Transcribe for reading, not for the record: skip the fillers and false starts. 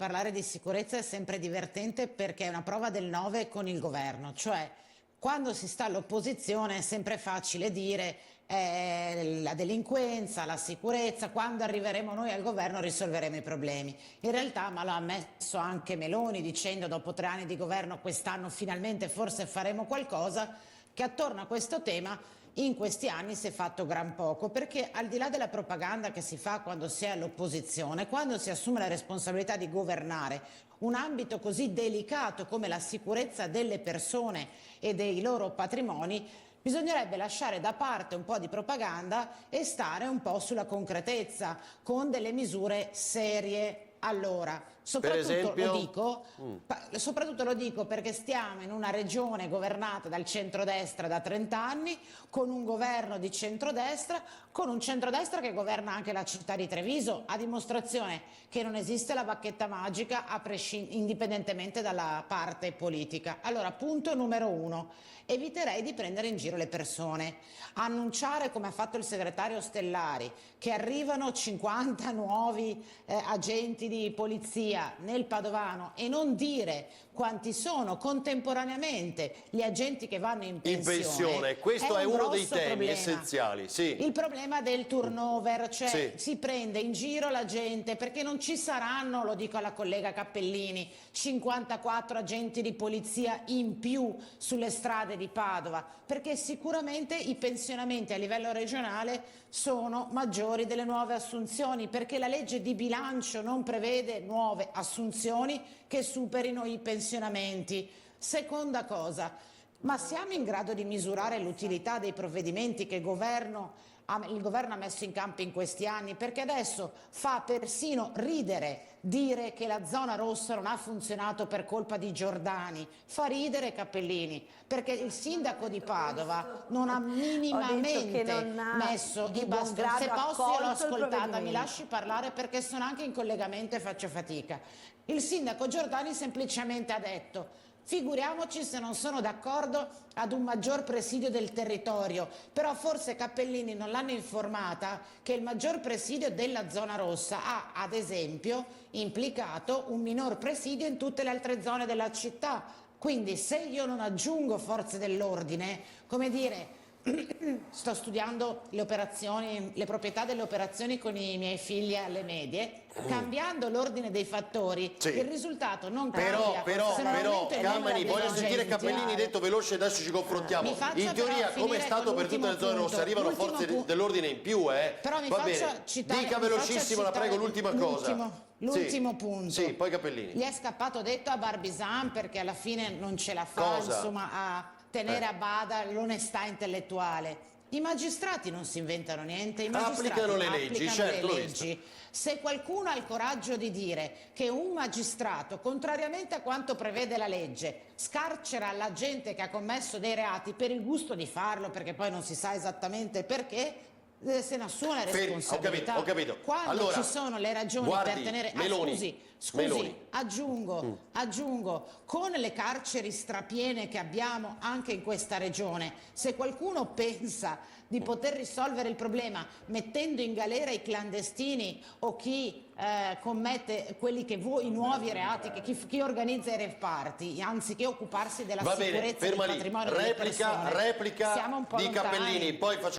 parlare di sicurezza è sempre divertente perché è una prova del 9 con il governo, cioè quando si sta all'opposizione è sempre facile dire la delinquenza, la sicurezza, quando arriveremo noi al governo risolveremo i problemi. In realtà, ma lo ha ammesso anche Meloni dicendo dopo 3 anni di governo quest'anno finalmente forse faremo qualcosa, che attorno a questo tema in questi anni si è fatto gran poco, perché al di là della propaganda che si fa quando si è all'opposizione, quando si assume la responsabilità di governare un ambito così delicato come la sicurezza delle persone e dei loro patrimoni, bisognerebbe lasciare da parte un po' di propaganda e stare un po' sulla concretezza, con delle misure serie. Allora, soprattutto lo dico perché stiamo in una regione governata dal centrodestra da 30 anni, con un governo di centrodestra, con un centrodestra che governa anche la città di Treviso, a dimostrazione che non esiste la bacchetta magica indipendentemente dalla parte politica. Allora, punto numero 1, eviterei di prendere in giro le persone. Annunciare, come ha fatto il segretario Ostellari, che arrivano 50 nuovi agenti di polizia nel Padovano e non dire quanti sono contemporaneamente gli agenti che vanno in pensione. Questo è uno dei temi problema. essenziali. Sì. Il problema del turnover, cioè si prende in giro la gente perché non ci saranno, lo dico alla collega Cappellini, 54 agenti di polizia in più sulle strade di Padova, perché sicuramente i pensionamenti a livello regionale sono maggiori delle nuove assunzioni, perché la legge di bilancio non prevede nuove assunzioni che superino i pensionamenti. Seconda cosa, ma siamo in grado di misurare l'utilità dei provvedimenti che il governo ha messo in campo in questi anni? Perché adesso fa persino ridere dire che la zona rossa non ha funzionato per colpa di Giordani. Fa ridere Cappellini, perché il sindaco di Padova non ha minimamente messo i bastoni. Se posso, io l'ho ascoltata, mi lasci parlare perché sono anche in collegamento e faccio fatica. Il sindaco Giordani semplicemente ha detto: figuriamoci se non sono d'accordo ad un maggior presidio del territorio, però forse Cappellini non l'hanno informata che il maggior presidio della zona rossa ha ad esempio implicato un minor presidio in tutte le altre zone della città. Quindi se io non aggiungo forze dell'ordine, come dire, sto studiando le proprietà delle operazioni con i miei figli alle medie, cambiando l'ordine dei fattori, il risultato non cambia. Però Cammani, voglio sentire Cappellini detto veloce, adesso ci confrontiamo. In teoria, come è stato per tutte le zone rosse, arrivano forze dell'ordine in più, Però va bene. Dica velocissimo, la prego, l'ultima cosa. L'ultimo punto. Sì, poi Cappellini. Gli è scappato detto a Barbisan perché alla fine non ce la fa, insomma, a tenere a bada l'onestà intellettuale. I magistrati non si inventano niente, i magistrati applicano le leggi, certo. Se qualcuno ha il coraggio di dire che un magistrato, contrariamente a quanto prevede la legge, scarcera la gente che ha commesso dei reati per il gusto di farlo, perché poi non si sa esattamente perché, se ne assume la responsabilità. Ho capito. Quando allora, ci sono le ragioni per tenere... Scusi, aggiungo, con le carceri strapiene che abbiamo anche in questa regione, se qualcuno pensa di poter risolvere il problema mettendo in galera i clandestini o chi commette i nuovi reati, chi organizza i rave party, anziché occuparsi della sicurezza del patrimonio delle persone, replica siamo un po' di lontani. Cappellini, poi facciamo